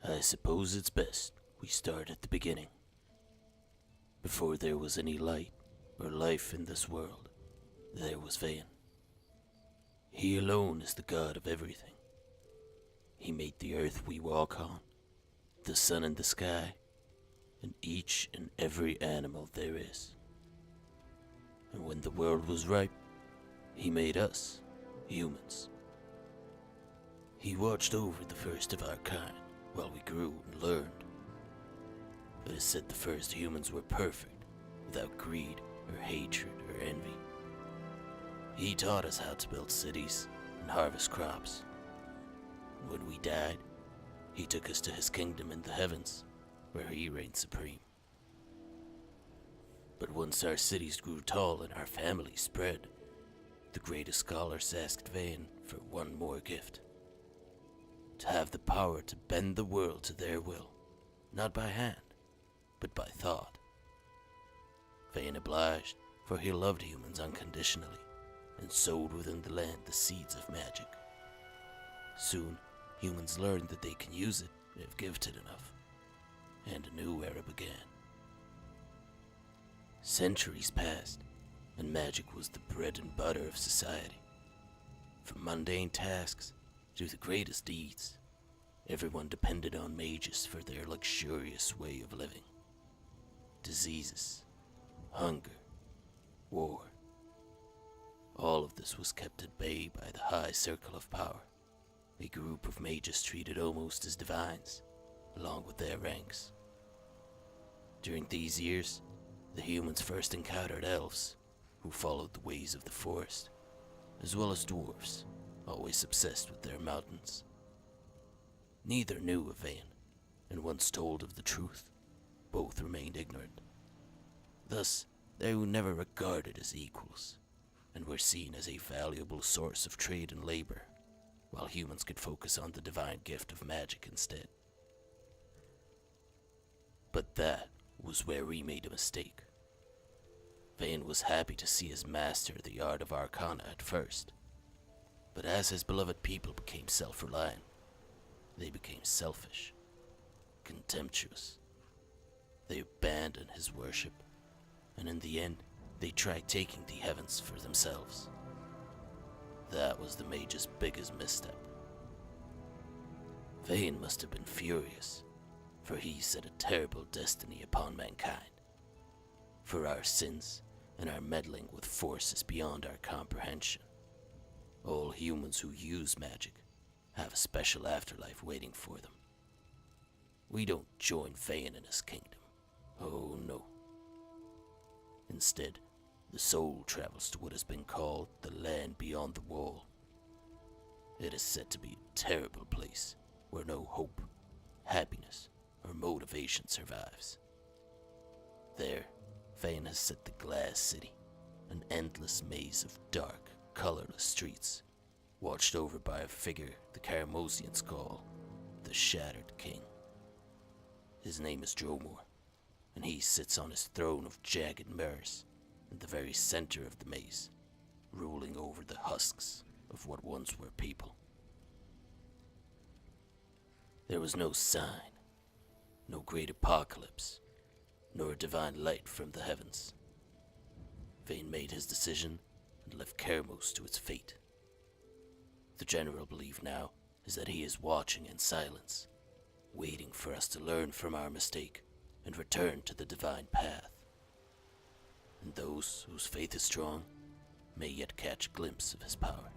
I suppose it's best we start at the beginning. Before there was any light or life in this world, there was Vaen. He alone is the god of everything. He made the earth we walk on, the sun and the sky, and each and every animal there is. And when the world was ripe, he made us, humans. He watched over the first of our kind while we grew and learned. It is said the first humans were perfect, without greed or hatred or envy. He taught us how to build cities and harvest crops. When we died, he took us to his kingdom in the heavens, where he reigned supreme. But once our cities grew tall and our families spread, the greatest scholars asked Vaen for one more gift. To have the power to bend the world to their will, not by hand, but by thought. Vaen obliged, for he loved humans unconditionally, and sowed within the land the seeds of magic. Soon, humans learned that they can use it if gifted enough, and a new era began. Centuries passed, and magic was the bread and butter of society. From mundane tasks to the greatest deeds, everyone depended on mages for their luxurious way of living. Diseases, hunger, war. All of this was kept at bay by the high circle of power, a group of mages treated almost as divines, along with their ranks. During these years, the humans first encountered elves, who followed the ways of the forest, as well as dwarves, always obsessed with their mountains. Neither knew of Vaen, and once told of the truth, both remained ignorant. Thus, they were never regarded as equals, and were seen as a valuable source of trade and labor, while humans could focus on the divine gift of magic instead. But that was where we made a mistake. Vaen was happy to see us master the art of Arcana at first, but as his beloved people became self-reliant, they became selfish, contemptuous. They abandoned his worship, and in the end, they tried taking the heavens for themselves. That was the mage's biggest misstep. Vaen must have been furious, for he set a terrible destiny upon mankind. For our sins and our meddling with forces beyond our comprehension, all humans who use magic have a special afterlife waiting for them. We don't join Vaen in his kingdom. Oh no. Instead, the soul travels to what has been called the land beyond the wall. It is said to be a terrible place where no hope, happiness, or motivation survives. There, Vaen has set the glass city, an endless maze of dark, colorless streets, watched over by a figure the Karamosians call the Shattered King. His name is Dromor, and he sits on his throne of jagged mirrors in the very center of the maze, ruling over the husks of what once were people. There was no sign, no great apocalypse, nor a divine light from the heavens. Vaen made his decision and left Karamos to its fate. The general belief now is that he is watching in silence, waiting for us to learn from our mistake and return to the divine path. And those whose faith is strong may yet catch a glimpse of his power.